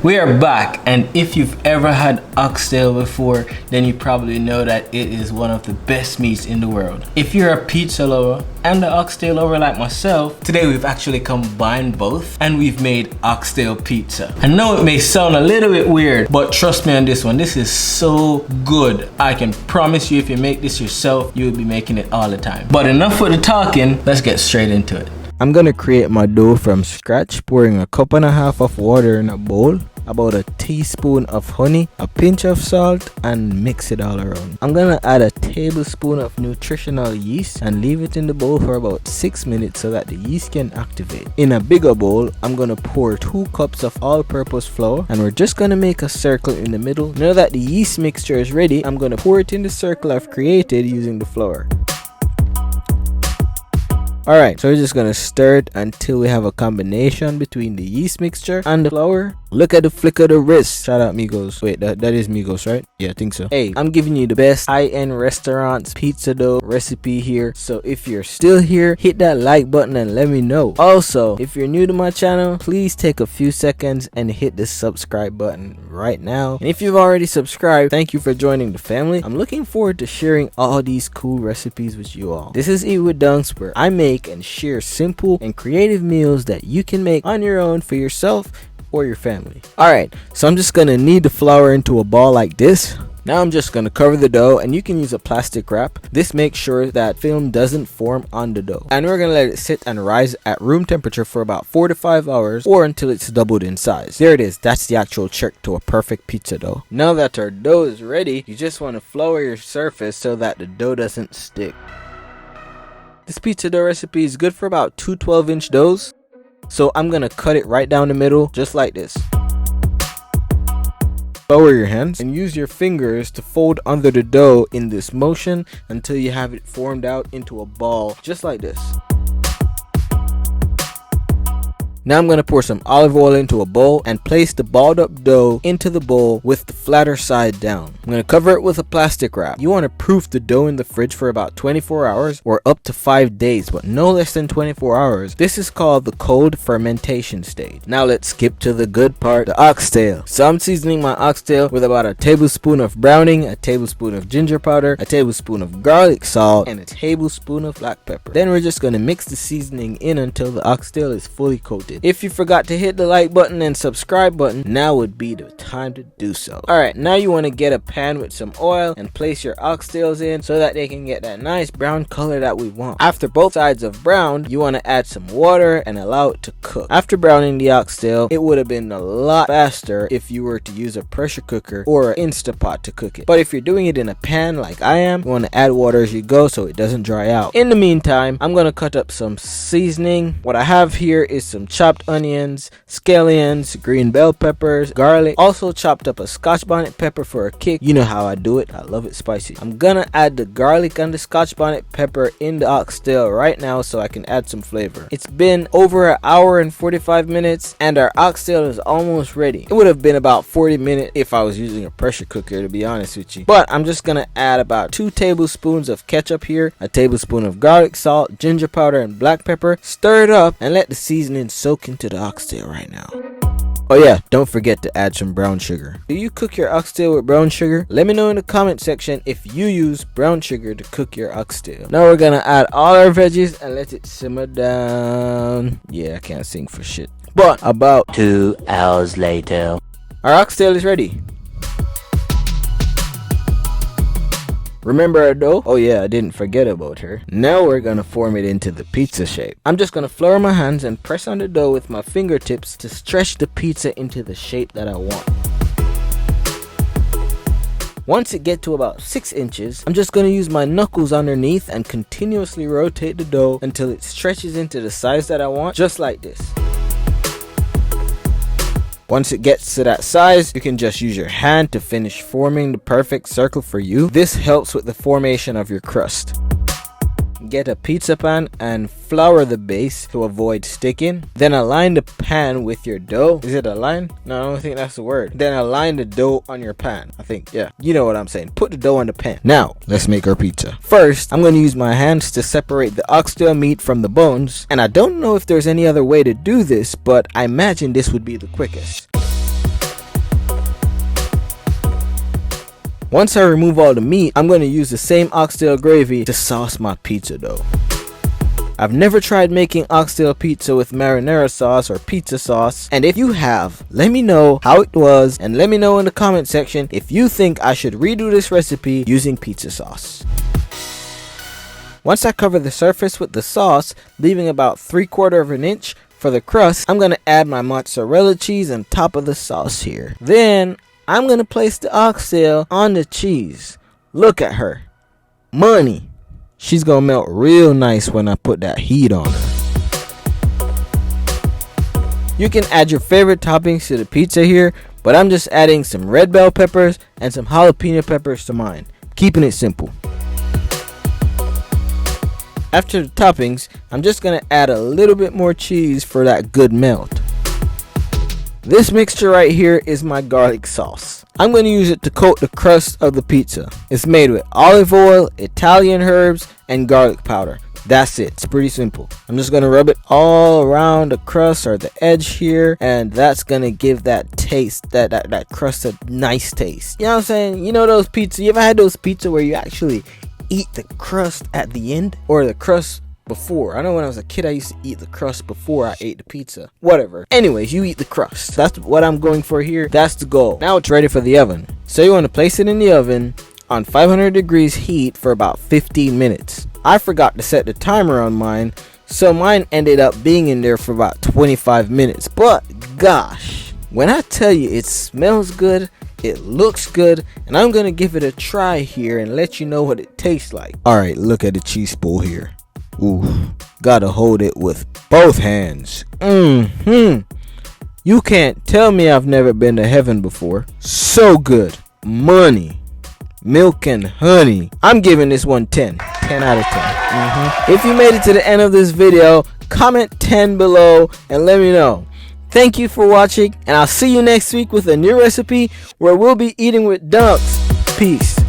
We are back, and if you've ever had oxtail before, then you probably know that it is one of the best meats in the world. If you're a pizza lover and an oxtail lover like myself, today we've actually combined both and we've made oxtail pizza. I know it may sound a little bit weird, but trust me on this one, this is so good. I can promise you if you make this yourself, you'll be making it all the time. But enough with the talking, let's get straight into it. I'm gonna create my dough from scratch, pouring a cup and a half of water in a bowl, about a teaspoon of honey, a pinch of salt, and mix it all around. I'm gonna add a tablespoon of nutritional yeast and leave it in the bowl for about 6 minutes so that the yeast can activate. In a bigger bowl, I'm gonna pour 2 cups of all-purpose flour, and we're just gonna make a circle in the middle. Now that the yeast mixture is ready, I'm gonna pour it in the circle I've created using the flour. Alright, so we're just gonna stir it until we have a combination between the yeast mixture and the flour. Look at the flick of the wrist. Shout out Migos. Wait, that is Migos, right? Yeah, I think so. Hey, I'm giving you the best high-end restaurants pizza dough recipe here. So if you're still here, hit that like button and let me know. Also, if you're new to my channel, please take a few seconds and hit the subscribe button right now. And if you've already subscribed, thank you for joining the family. I'm looking forward to sharing all these cool recipes with you all. This is Eat with Dunks, where I make and share simple and creative meals that you can make on your own for yourself or your family. Alright, so I'm just gonna knead the flour into a ball like this. Now I'm just gonna cover the dough, and you can use a plastic wrap. This makes sure that film doesn't form on the dough. And we're gonna let it sit and rise at room temperature for about 4 to 5 hours, or until it's doubled in size. There it is. That's the actual trick to a perfect pizza dough. Now that our dough is ready, you just want to flour your surface so that the dough doesn't stick. This pizza dough recipe is good for about 2 12-inch doughs. So I'm gonna cut it right down the middle, just like this. Lower your hands and use your fingers to fold under the dough in this motion until you have it formed out into a ball, just like this. Now I'm going to pour some olive oil into a bowl and place the balled up dough into the bowl with the flatter side down. I'm going to cover it with a plastic wrap. You want to proof the dough in the fridge for about 24 hours or up to 5 days, but no less than 24 hours. This is called the cold fermentation stage. Now let's skip to the good part, the oxtail. So I'm seasoning my oxtail with about a tablespoon of browning, a tablespoon of ginger powder, a tablespoon of garlic salt, and a tablespoon of black pepper. Then we're just going to mix the seasoning in until the oxtail is fully coated. If you forgot to hit the like button and subscribe button, now would be the time to do so. Alright, now you want to get a pan with some oil and place your oxtails in so that they can get that nice brown color that we want. After both sides have browned, you want to add some water and allow it to cook. After browning the oxtail, it would have been a lot faster if you were to use a pressure cooker or an Instapot to cook it. But if you're doing it in a pan like I am, you want to add water as you go so it doesn't dry out. In the meantime, I'm going to cut up some seasoning. What I have here is some chopped onions, scallions, green bell peppers, garlic. Also chopped up a Scotch bonnet pepper for a kick. You know how I do it. I love it spicy. I'm gonna add the garlic and the Scotch bonnet pepper in the oxtail right now so I can add some flavor. It's been over an hour and 45 minutes and our oxtail is almost ready. It would have been about 40 minutes if I was using a pressure cooker, to be honest with you. But I'm just gonna add about 2 tablespoons of ketchup here, a tablespoon of garlic salt, ginger powder, and black pepper. Stir it up and let the seasoning soak into the oxtail right now. Oh yeah, don't forget to add some brown sugar. Do you cook your oxtail with brown sugar? Let me know in the comment section if you use brown sugar to cook your oxtail. Now we're gonna add all our veggies and let it simmer down. Yeah, I can't sing for shit. But about 2 hours later, our oxtail is ready. Remember our dough? Oh yeah, I didn't forget about her. Now we're gonna form it into the pizza shape. I'm just gonna flour my hands and press on the dough with my fingertips to stretch the pizza into the shape that I want. Once it gets to about 6 inches, I'm just going to use my knuckles underneath and continuously rotate the dough until it stretches into the size that I want, just like this. Once it gets to that size, you can just use your hand to finish forming the perfect circle for you. This helps with the formation of your crust. Get a pizza pan and flour the base to avoid sticking. Then align the pan with your dough. Is it align? No, I don't think that's the word. Then align the dough on your pan. I think, yeah. You know what I'm saying. Put the dough on the pan. Now, let's make our pizza. First, I'm going to use my hands to separate the oxtail meat from the bones. And I don't know if there's any other way to do this, but I imagine this would be the quickest. Once I remove all the meat, I'm going to use the same oxtail gravy to sauce my pizza dough. I've never tried making oxtail pizza with marinara sauce or pizza sauce, and if you have, let me know how it was, and let me know in the comment section if you think I should redo this recipe using pizza sauce. Once I cover the surface with the sauce, leaving about 3/4 of an inch for the crust, I'm going to add my mozzarella cheese on top of the sauce here. Then I'm going to place the oxtail on the cheese. Look at her. Money. She's gonna melt real nice when I put that heat on her. You can add your favorite toppings to the pizza here, but I'm just adding some red bell peppers and some jalapeno peppers to mine, keeping it simple. After the toppings, I'm just gonna add a little bit more cheese for that good melt. This mixture right here is my garlic sauce. I'm going to use it to coat the crust of the pizza. It's made with olive oil, Italian herbs, and garlic powder. That's it. It's pretty simple. I'm just going to rub it all around the crust or the edge here, and that's going to give that taste, that crust a nice taste. You know what I'm saying? You know those pizzas, you ever had those pizza where you actually eat the crust at the end, or the crust before? I know when I was a kid I used to eat the crust before I ate the pizza. Whatever. Anyways, you eat the crust. That's what I'm going for here. That's the goal. Now it's ready for the oven. So you want to place it in the oven on 500 degrees heat for about 15 minutes. I forgot to set the timer on mine, so mine ended up being in there for about 25 minutes. But gosh, when I tell you it smells good, it looks good, and I'm gonna give it a try here and let you know what it tastes like. Alright, look at the cheese spool here. Ooh, gotta hold it with both hands. You can't tell me I've never been to heaven before. So good. Money, milk, and honey. I'm giving this one 10 out of 10. If you made it to the end of this video, comment 10 below and let me know. Thank you for watching, and I'll see you next week with a new recipe where we'll be eating with ducks. Peace.